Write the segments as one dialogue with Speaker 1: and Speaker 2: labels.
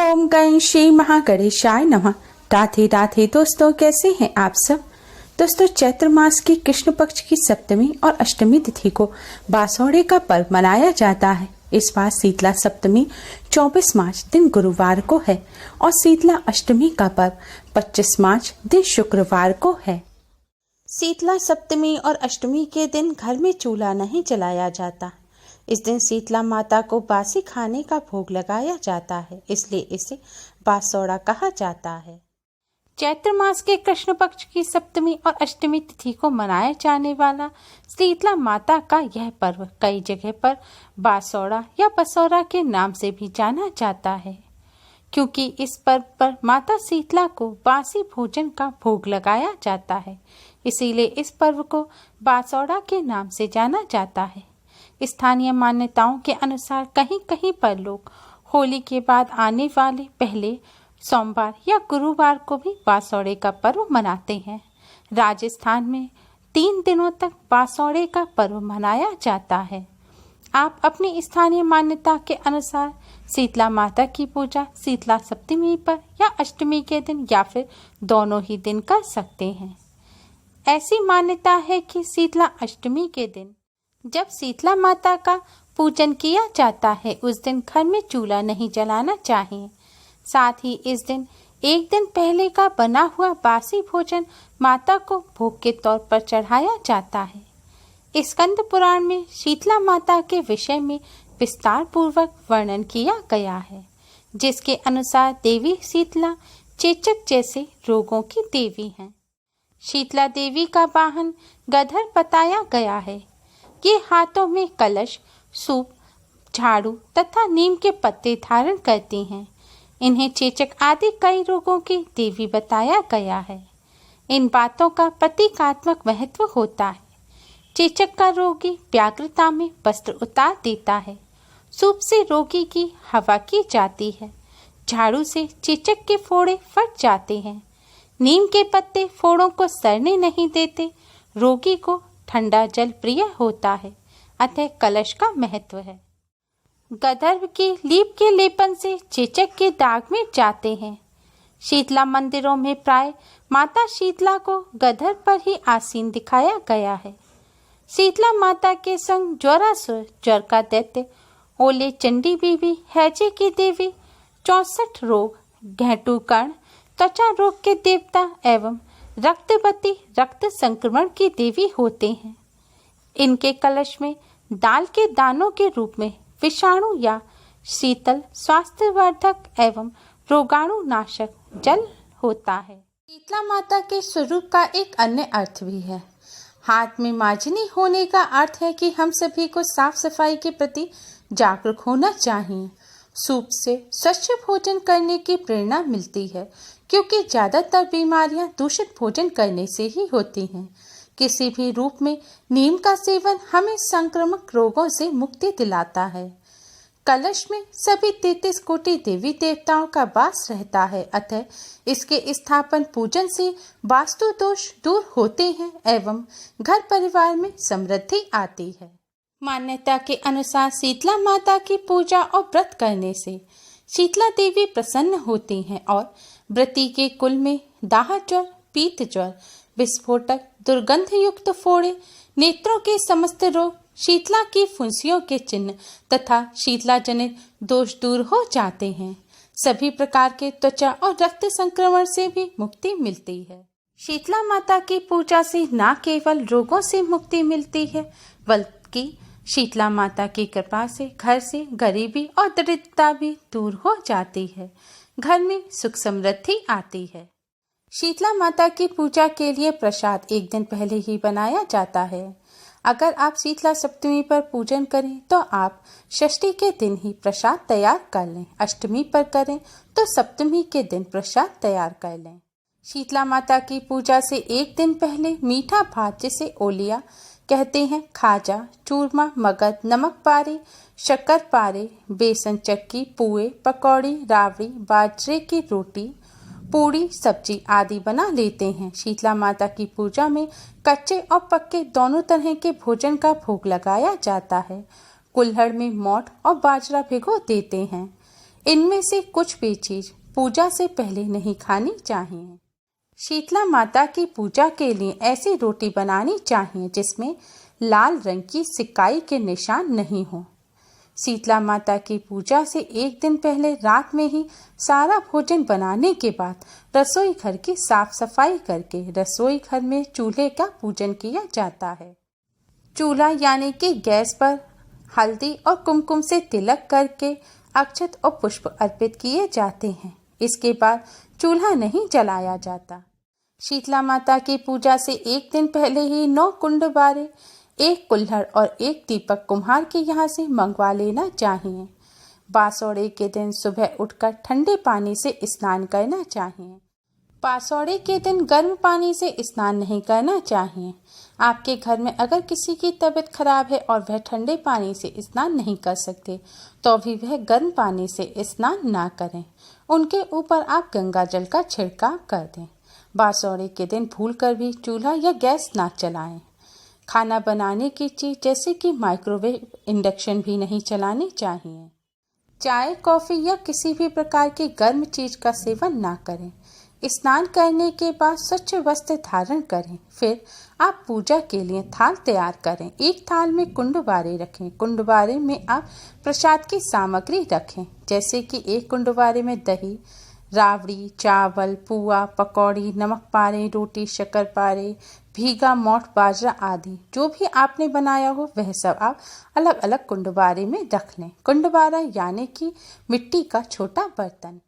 Speaker 1: ओम गं श्री महागणेशाय नमः। राधे राधे दोस्तों, कैसे हैं आप सब। दोस्तों, चैत्र मास की कृष्ण पक्ष की सप्तमी और अष्टमी तिथि को बासौड़े का पर्व मनाया जाता है। इस बार शीतला सप्तमी 24 मार्च दिन गुरुवार को है और शीतला अष्टमी का पर्व 25 मार्च दिन शुक्रवार को है। शीतला सप्तमी और अष्टमी के दिन घर में चूल्हा नहीं जलाया जाता। इस दिन शीतला माता को बासी खाने का भोग लगाया जाता है, इसलिए इसे बासौड़ा कहा जाता है। चैत्र मास के कृष्ण पक्ष की सप्तमी और अष्टमी तिथि को मनाया जाने वाला शीतला माता का यह पर्व कई जगह पर बासौड़ा या बसौरा के नाम से भी जाना जाता है, क्योंकि इस पर्व पर माता शीतला को बासी भोजन का भोग लगाया जाता है। इसीलिए इस पर्व को बासौड़ा के नाम से जाना जाता है। स्थानीय मान्यताओं के अनुसार कहीं कहीं पर लोग होली के बाद आने वाले पहले सोमवार या गुरुवार को भी बासौड़े का पर्व मनाते हैं। राजस्थान में 3 दिनों तक बासौड़े का पर्व मनाया जाता है। आप अपनी स्थानीय मान्यता के अनुसार शीतला माता की पूजा शीतला सप्तमी पर या अष्टमी के दिन या फिर दोनों ही दिन कर सकते हैं। ऐसी मान्यता है कि शीतला अष्टमी के दिन जब शीतला माता का पूजन किया जाता है, उस दिन घर में चूल्हा नहीं जलाना चाहिए। साथ ही इस दिन एक दिन पहले का बना हुआ बासी भोजन माता को भोग के तौर पर चढ़ाया जाता है। स्कंद पुराण में शीतला माता के विषय में विस्तार पूर्वक वर्णन किया गया है, जिसके अनुसार देवी शीतला चेचक जैसे रोगों की देवी हैं। शीतला देवी का वाहन गधर बताया गया है। ये हाथों में कलश, सूप, झाड़ू तथा नीम के पत्ते धारण करती हैं। इन्हें चेचक आदि कई रोगों की देवी बताया गया है। इन बातों का प्रतीकात्मक महत्व होता है। चेचक का रोगी व्याघ्रता में वस्त्र उतार देता है। सूप से रोगी की हवा की जाती है। झाड़ू से चेचक के फोड़े फट जाते हैं। नीम के पत्ते फोड़ों को सड़ने नहीं देते। रोगी को ठंडा जल प्रिय होता है, अतः कलश का महत्व है। गंधर्व की लीप के लेपन से चेचक के दाग मिट जाते हैं। शीतला मंदिरों में प्राय माता शीतला को गंधर्व पर ही आसीन दिखाया गया है। शीतला माता के संग ज्वरासुर, ज्वर का दैत्य, ओले चंडी बीवी, हैजे की देवी, 64 रोग, घेंटू कर्ण, त्वचा रोग के देवता एवं रक्तवती, रक्त संक्रमण की देवी होते हैं। इनके कलश में दाल के दानों के रूप में विषाणु या शीतल, स्वास्थ्यवर्धक एवं रोगाणु नाशक जल होता है। शीतला माता के स्वरूप का एक अन्य अर्थ भी है। हाथ में मार्जनी होने का अर्थ है कि हम सभी को साफ सफाई के प्रति जागरूक होना चाहिए। सूप से स्वच्छ भोजन करने की प्रेरणा मिलती है, क्योंकि ज्यादातर बीमारियां दूषित भोजन करने से ही होती हैं। किसी भी रूप में नीम का सेवन हमें संक्रामक रोगों से मुक्ति दिलाता है। कलश में सभी 33 कोटि देवी देवताओं का वास रहता है, अतः इसके स्थापन पूजन से वास्तु दोष दूर होते हैं एवं घर परिवार में समृद्धि आती है। मान्यता के अनुसार शीतला माता की पूजा और व्रत करने से शीतला देवी प्रसन्न होती हैं और व्रती के कुल में दाह ज्वर, पीत ज्वर, विस्फोटक, दुर्गंध युक्त फोड़े, नेत्रों के समस्त रोग, शीतला की फुंसियों के चिन्ह तथा शीतला जनित दोष दूर हो जाते हैं। सभी प्रकार के त्वचा और रक्त संक्रमण से भी मुक्ति मिलती है। शीतला माता की पूजा से न केवल रोगों से मुक्ति मिलती है, बल्कि शीतला माता की कृपा से घर से गरीबी और दरिद्रता भी दूर हो जाती है। घर में सुख समृद्धि आती है। शीतला माता की पूजा के लिए प्रसाद एक दिन पहले ही बनाया जाता है। अगर आप शीतला सप्तमी पर पूजन करें तो आप षष्ठी के दिन ही प्रसाद तैयार कर लें। अष्टमी पर करें तो सप्तमी के दिन प्रसाद तैयार कर लें। शीतला माता की पूजा से एक दिन पहले मीठा भात, जिसे ओलिया कहते हैं, खाजा, चूरमा, मगध, नमक पारे, शक्कर पारे, बेसन चक्की, पुए, पकौड़ी, रावड़ी, बाजरे की रोटी, पूड़ी, सब्जी आदि बना लेते हैं। शीतला माता की पूजा में कच्चे और पक्के दोनों तरह के भोजन का भोग लगाया जाता है। कुल्हड़ में मोठ और बाजरा भिगो देते हैं। इनमें से कुछ भी चीज पूजा से पहले नहीं खानी चाहिए। शीतला माता की पूजा के लिए ऐसी रोटी बनानी चाहिए जिसमें लाल रंग की सिकाई के निशान नहीं हो। शीतला माता की पूजा से एक दिन पहले रात में ही सारा भोजन बनाने के बाद रसोई घर की साफ सफाई करके रसोई घर में चूल्हे का पूजन किया जाता है। चूल्हा यानी कि गैस पर हल्दी और कुमकुम से तिलक करके अक्षत और पुष्प अर्पित किए जाते हैं। इसके बाद चूल्हा नहीं जलाया जाता। शीतला माता की पूजा से एक दिन पहले ही 9 कुंडवारे, 1 कुल्हड़ और 1 दीपक कुम्हार के यहाँ से मंगवा लेना चाहिए। बासौड़े के दिन सुबह उठकर ठंडे पानी से स्नान करना चाहिए। बासौड़े के दिन गर्म पानी से स्नान नहीं करना चाहिए। आपके घर में अगर किसी की तबीयत खराब है और वह ठंडे पानी से स्नान नहीं कर सकते तो भी वह गर्म पानी से स्नान ना करें। उनके ऊपर आप गंगा जल का छिड़काव कर दें। बासौड़े के दिन भूलकर भी चूल्हा या गैस ना चलाएं। खाना बनाने की चीज़ जैसे कि माइक्रोवेव, इंडक्शन भी नहीं चलानी चाहिए। चाय, कॉफ़ी या किसी भी प्रकार की गर्म चीज़ का सेवन ना करें। स्नान करने के बाद स्वच्छ वस्त्र धारण करें। फिर आप पूजा के लिए थाल तैयार करें। एक थाल में कुंडवारे रखें। कुंडवारे में आप प्रसाद की सामग्री रखें, जैसे कि एक कुंडवारे में दही, रावड़ी, चावल, पुआ, पकौड़ी, नमक पारे, रोटी, शक्कर पारे, भीगा मोठ, बाजरा आदि जो भी आपने बनाया हो वह सब आप अलग अलग कुंडवारे में रख लें। कुंडवारा यानी कि मिट्टी का छोटा बर्तन।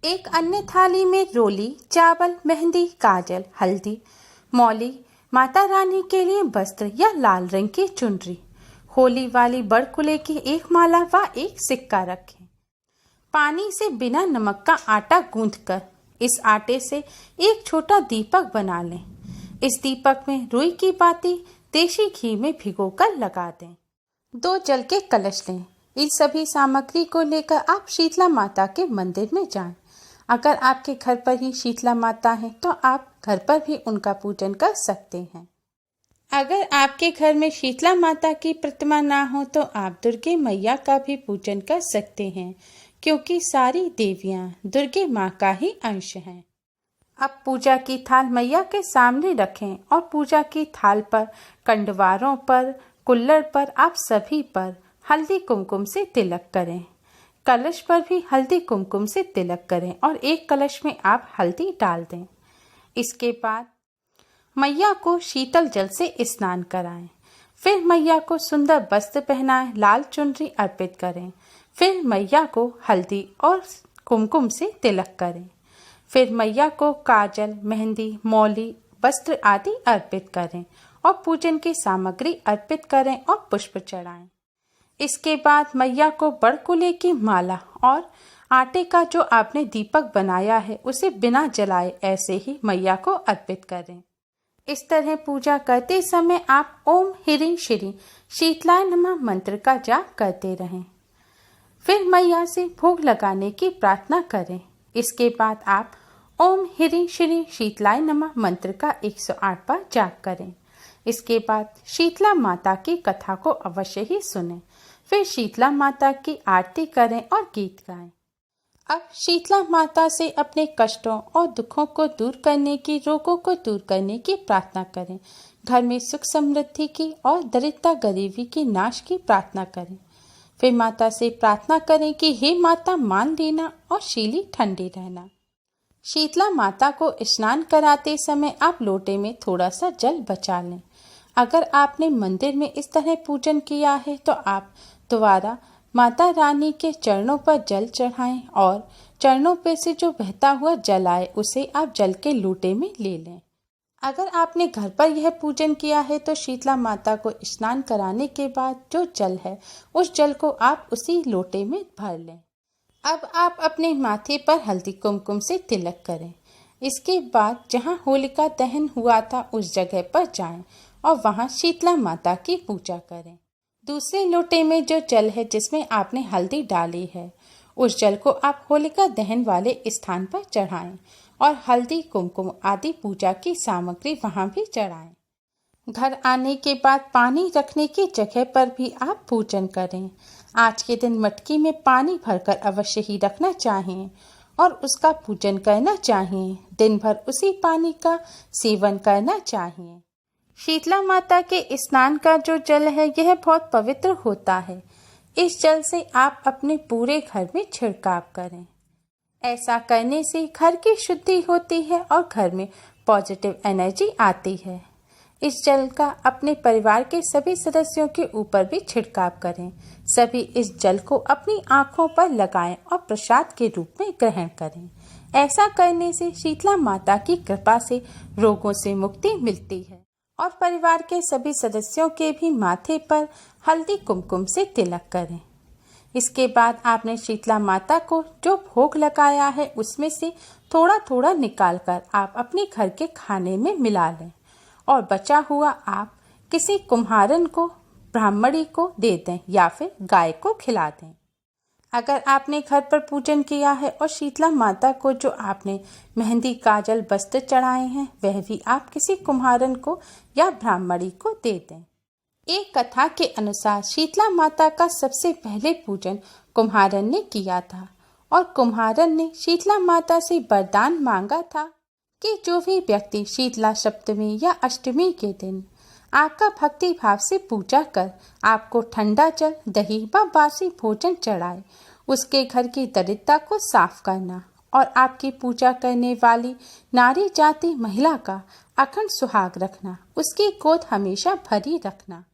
Speaker 1: एक अन्य थाली में रोली, चावल, मेहंदी, काजल, हल्दी, मौली, माता रानी के लिए वस्त्र या लाल रंग की चुनरी, होली वाली बड़कुले की एक माला व एक सिक्का रखें। पानी से बिना नमक का आटा गूंथकर इस आटे से एक छोटा दीपक बना लें। इस दीपक में रुई की बाती देशी घी में भिगोकर लगा दें। 2 जल के कलश लें। इन सभी सामग्री को लेकर आप शीतला माता के मंदिर में जाएं। अगर आपके घर पर ही शीतला माता हैं तो आप घर पर भी उनका पूजन कर सकते हैं। अगर आपके घर में शीतला माता की प्रतिमा ना हो तो आप दुर्गे मैया का भी पूजन कर सकते हैं, क्योंकि सारी देवियां दुर्गे माँ का ही अंश हैं। अब पूजा की थाल मैया के सामने रखें और पूजा की थाल पर, कंडवारों पर, कुल्हड़ पर आप सभी पर हल्दी कुमकुम से तिलक करें। कलश पर भी हल्दी कुमकुम से तिलक करें और एक कलश में आप हल्दी डाल दें। इसके बाद मैया को शीतल जल से स्नान कराएं। फिर मैया को सुंदर वस्त्र पहनाएं, लाल चुनरी अर्पित करें। फिर मैया को हल्दी और कुमकुम से तिलक करें। फिर मैया को काजल, मेहंदी, मौली, वस्त्र आदि अर्पित करें और पूजन की सामग्री अर्पित करें और पुष्प चढ़ाएं। इसके बाद मैया को बड़कुले की माला और आटे का जो आपने दीपक बनाया है उसे बिना जलाए ऐसे ही मैया को अर्पित करें। इस तरह पूजा करते समय आप ओम ह्रीं श्रीं शीतलाय नमः मंत्र का जाप करते रहें। फिर मैया से भोग लगाने की प्रार्थना करें। इसके बाद आप ओम ह्रीं श्रीं शीतलाय नमः मंत्र का 108 बार जाप करें। इसके बाद शीतला माता की कथा को अवश्य ही सुनें। फिर शीतला माता की आरती करें और गीत गाएं। अब शीतला माता से अपने कष्टों और दुखों को दूर करने की, रोगों को दूर करने की प्रार्थना करें। घर में सुख समृद्धि की और दरिद्रता गरीबी की नाश की प्रार्थना करें। फिर माता से प्रार्थना करें कि हे माता, मान लेना और शीली ठंडी रहना। शीतला माता को स्नान कराते समय आप लोटे में थोड़ा सा जल बचा लें। अगर आपने मंदिर में इस तरह पूजन किया है तो आप दोबारा माता रानी के चरणों पर जल चढ़ाएं और चरणों पे से जो बहता हुआ जल आए उसे आप जल के लोटे में ले लें। अगर आपने घर पर यह पूजन किया है तो शीतला माता को स्नान कराने के बाद जो जल है उस जल को आप उसी लोटे में भर लें। अब आप अपने माथे पर हल्दी कुमकुम से तिलक करें। इसके बाद जहां होलिका दहन हुआ था उस जगह पर जाएं और वहां शीतला माता की पूजा करें। दूसरे लोटे में जो जल है जिसमें आपने हल्दी डाली है उस जल को आप होलिका दहन वाले स्थान पर चढ़ाएं और हल्दी कुमकुम आदि पूजा की सामग्री वहां भी चढ़ाएं। घर आने के बाद पानी रखने की जगह पर भी आप पूजन करें। आज के दिन मटकी में पानी भरकर अवश्य ही रखना चाहिए और उसका पूजन करना चाहिए। दिन भर उसी पानी का सेवन करना चाहिए। शीतला माता के स्नान का जो जल है यह बहुत पवित्र होता है। इस जल से आप अपने पूरे घर में छिड़काव करें। ऐसा करने से घर की शुद्धि होती है और घर में पॉजिटिव एनर्जी आती है। इस जल का अपने परिवार के सभी सदस्यों के ऊपर भी छिड़काव करें। सभी इस जल को अपनी आंखों पर लगाएं और प्रसाद के रूप में ग्रहण करें। ऐसा करने से शीतला माता की कृपा से रोगों से मुक्ति मिलती है और परिवार के सभी सदस्यों के भी माथे पर हल्दी कुमकुम से तिलक करें। इसके बाद आपने शीतला माता को जो भोग लगाया है उसमें से थोड़ा थोड़ा निकालकर आप अपने घर के खाने में मिला लें और बचा हुआ आप किसी कुम्हारन को, ब्राह्मणी को दे दें या फिर गाय को खिला दें। अगर आपने घर पर पूजन किया है और शीतला माता को जो आपने मेहंदी, काजल, वस्त्र चढ़ाए हैं वह भी आप किसी कुम्हारन को या ब्राह्मणी को दे दें। एक कथा के अनुसार शीतला माता का सबसे पहले पूजन कुम्हारन ने किया था और कुम्हारन ने शीतला माता से वरदान मांगा था कि जो भी व्यक्ति शीतला सप्तमी या अष्टमी के दिन आपका भक्ति भाव से पूजा कर आपको ठंडा जल, दही व बासी भोजन चढ़ाए, उसके घर की दरिद्रता को साफ करना और आपकी पूजा करने वाली नारी जाति महिला का अखंड सुहाग रखना, उसकी गोद हमेशा भरी रखना।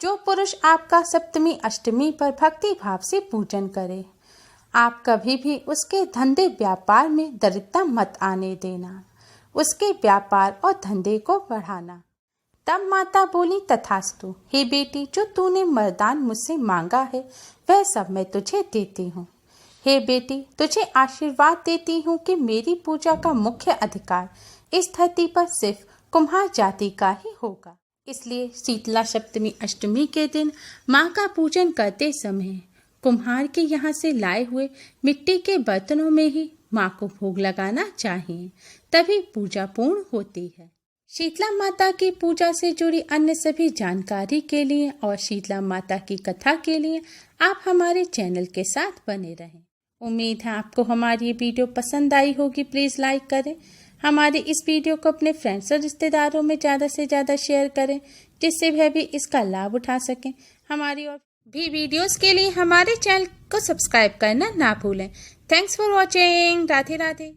Speaker 1: जो पुरुष आपका सप्तमी अष्टमी पर भक्ति भाव से पूजन करे, आप कभी भी उसके धंधे व्यापार में दरिद्रता मत आने देना, उसके व्यापार और धंधे को बढ़ाना। तब माता बोली, तथास्तु। हे बेटी, जो तूने वरदान मुझसे मांगा है वह सब मैं तुझे देती हूँ। हे बेटी, तुझे आशीर्वाद देती हूँ कि मेरी पूजा का मुख्य अधिकार इस धरती पर सिर्फ कुम्हार जाति का ही होगा। इसलिए शीतला सप्तमी अष्टमी के दिन माँ का पूजन करते समय कुम्हार के यहाँ से लाए हुए मिट्टी के बर्तनों में ही माँ को भोग लगाना चाहिए, तभी पूजा पूर्ण होती है। शीतला माता की पूजा से जुड़ी अन्य सभी जानकारी के लिए और शीतला माता की कथा के लिए आप हमारे चैनल के साथ बने रहें। उम्मीद है आपको हमारी ये वीडियो पसंद आई होगी। प्लीज़ लाइक करें। हमारे इस वीडियो को अपने फ्रेंड्स और रिश्तेदारों में ज़्यादा से ज़्यादा शेयर करें, जिससे वह भी इसका लाभ उठा सकें। हमारी और भी वीडियोस के लिए हमारे चैनल को सब्सक्राइब करना ना भूलें। Thanks for watching. Radhe Radhe.